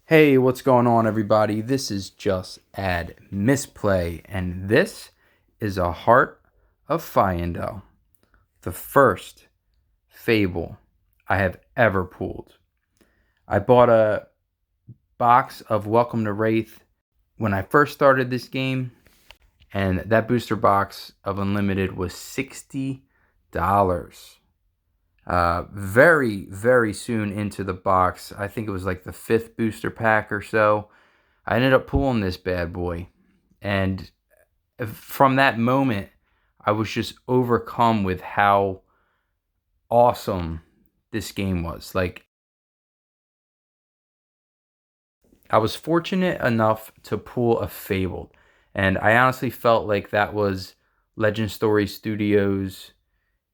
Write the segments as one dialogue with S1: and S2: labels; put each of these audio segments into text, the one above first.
S1: Hey, what's going on, everybody? This is Just Add Misplay, and this is a Heart of Fyendel, the first Fable I have ever pulled. I bought a box of Welcome to Rathe when I first started this game, and that booster box of Unlimited was $60. Very, very soon into the box, I think it was like the fifth booster pack or so, I ended up pulling this bad boy. And from that moment, I was just overcome with how awesome this game was. Like, I was fortunate enough to pull a Fabled. And I honestly felt like that was Legend Story Studios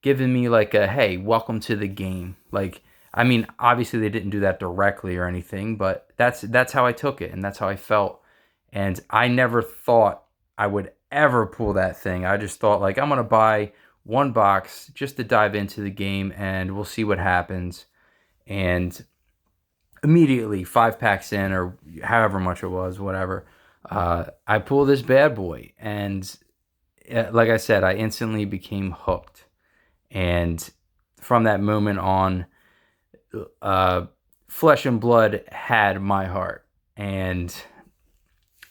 S1: giving me like a, hey, welcome to the game. Like, I mean, obviously they didn't do that directly or anything, but that's how I took it and that's how I felt. And I never thought I would ever pull that thing. I just thought like I'm gonna buy one box just to dive into the game and we'll see what happens. And immediately 5 packs in or however much it was, whatever, I pull this bad boy and like I said, I instantly became hooked. And from that moment on, uh, Flesh and Blood had my heart. And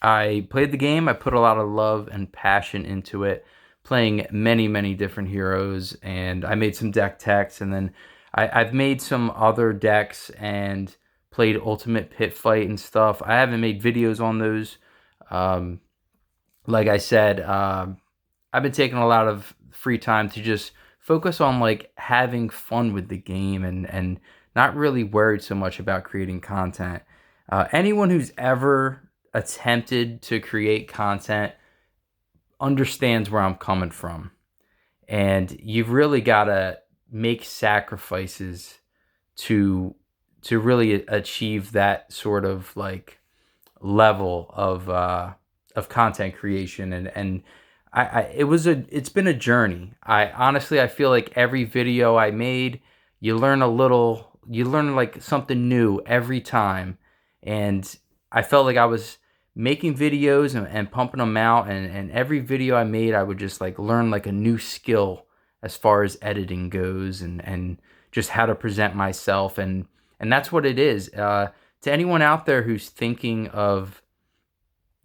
S1: I played the game. I put a lot of love and passion into it, playing many, many different heroes. And I made some deck techs. And then I've made some other decks and played Ultimate Pit Fight and stuff. I haven't made videos on those. Um, like I said, I've been taking a lot of free time to just focus on like having fun with the game and not really worried so much about creating content. Anyone who's ever attempted to create content understands where I'm coming from, and you've really got to make sacrifices to really achieve that sort of like level of content creation. And it's been a journey. I honestly, I feel like every video I made, you learn like something new every time. And I felt like I was making videos and pumping them out, and every video I made, I would just like learn like a new skill as far as editing goes, and just how to present myself. And that's what it is. To anyone out there who's thinking of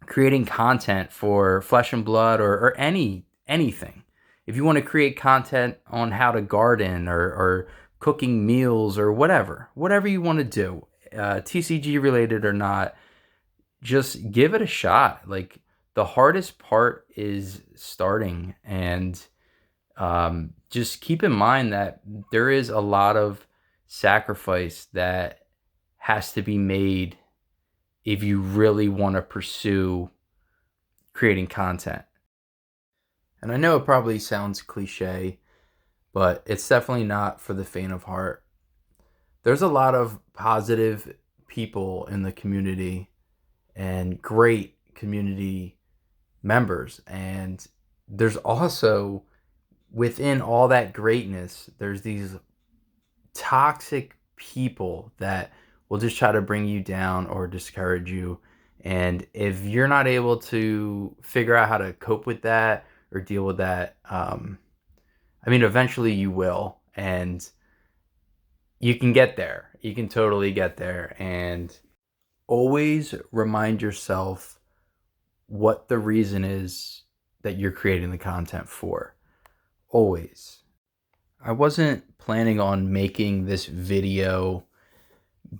S1: creating content for Flesh and Blood or anything. If you want to create content on how to garden or cooking meals or whatever you want to do, TCG related or not, just give it a shot. Like, the hardest part is starting, and just keep in mind that there is a lot of sacrifice that has to be made if you really want to pursue creating content. And I know it probably sounds cliche, but it's definitely not for the faint of heart. There's a lot of positive people in the community and great community members. And there's also, within all that greatness, there's these toxic people that will just try to bring you down or discourage you. And if you're not able to figure out how to cope with that or deal with that, I mean, eventually you will, and you can get there. You can totally get there. And always remind yourself what the reason is that you're creating the content for. Always. I wasn't planning on making this video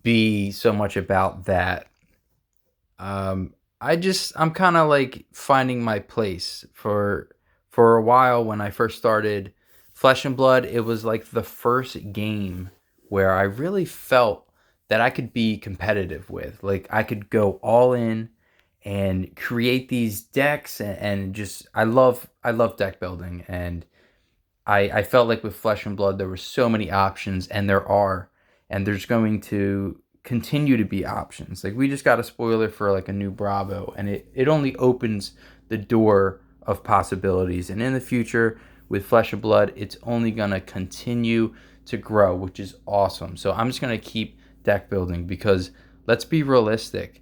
S1: be so much about that. I'm kind of like finding my place. For a while, when I first started Flesh and Blood, it was like the first game where I really felt that I could be competitive with. Like, I could go all in and create these decks, and just I love deck building. And I felt like with Flesh and Blood there were so many options, and there's going to continue to be options. Like, we just got a spoiler for like a new Bravo, and it only opens the door of possibilities. And in the future with Flesh and Blood, it's only gonna continue to grow, which is awesome. So I'm just gonna keep deck building, because let's be realistic.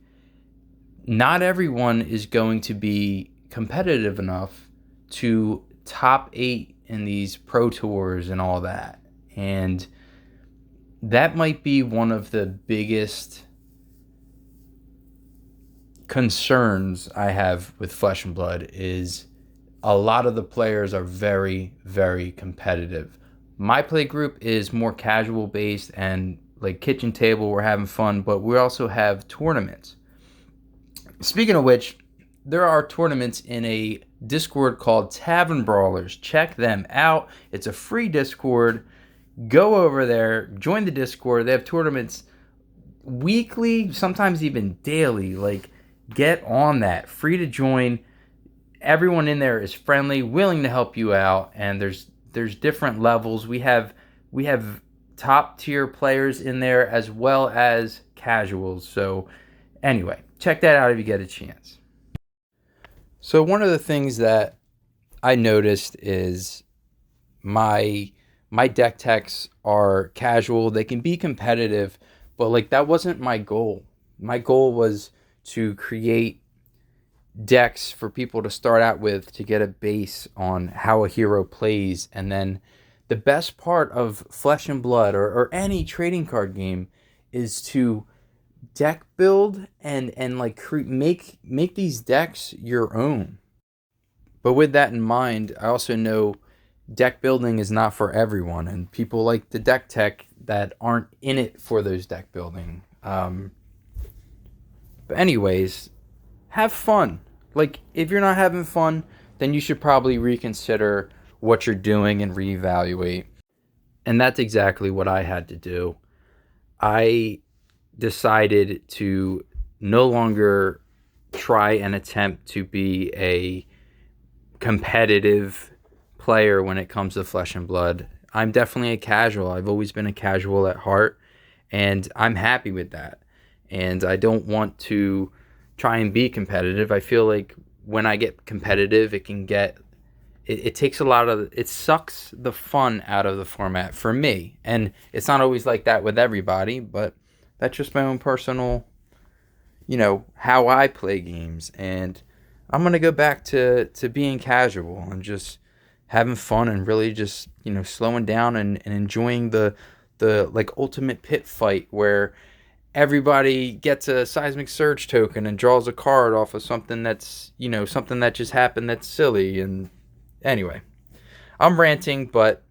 S1: Not everyone is going to be competitive enough to top 8 in these pro tours and all that. And that might be one of the biggest concerns I have with Flesh and Blood is a lot of the players are very, very competitive. My play group is more casual based and like kitchen table, we're having fun, but we also have tournaments. Speaking of which, there are tournaments in a Discord called Tavern Brawlers. Check them out. It's a free Discord. Go over there, join the Discord. They have tournaments weekly, sometimes even daily. Like, get on that. Free to join. Everyone in there is friendly, willing to help you out, and there's different levels. We have top tier players in there as well as casuals. So anyway, check that out if you get a chance. So one of the things that I noticed is my deck techs are casual. They can be competitive, but like that wasn't my goal. My goal was to create decks for people to start out with to get a base on how a hero plays. And then the best part of Flesh and Blood or any trading card game is to deck build and like make these decks your own. But with that in mind, I also know deck building is not for everyone, and people like the deck tech that aren't in it for those deck building. But anyways, have fun. Like, if you're not having fun, then you should probably reconsider what you're doing and reevaluate. And that's exactly what I had to do. I decided to no longer try and attempt to be a competitive player when it comes to Flesh and Blood. I'm definitely a casual. I've always been a casual at heart, and I'm happy with that. And I don't want to try and be competitive. I feel like when I get competitive, it takes a lot of, it sucks the fun out of the format for me. And it's not always like that with everybody, but that's just my own personal, how I play games. And I'm going to go back to being casual and just having fun and really just, slowing down and enjoying the like ultimate pit fight where everybody gets a seismic surge token and draws a card off of something that's, something that just happened that's silly. And anyway, I'm ranting, but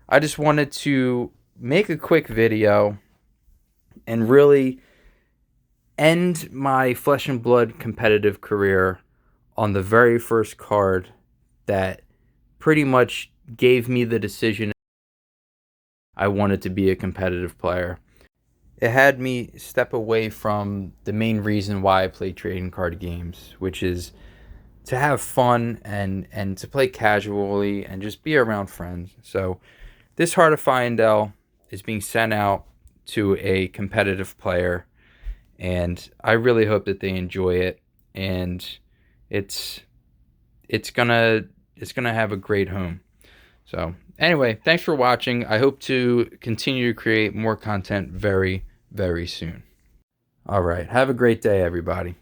S1: I just wanted to make a quick video and really end my Flesh and Blood competitive career on the very first card that pretty much gave me the decision I wanted to be a competitive player. It had me step away from the main reason why I play trading card games, which is to have fun and to play casually and just be around friends. So this Heart of Fyendel is being sent out to a competitive player, and I really hope that they enjoy it, and it's gonna have a great home. So anyway, thanks for watching. I hope to continue to create more content very, very soon. All right, have a great day, everybody.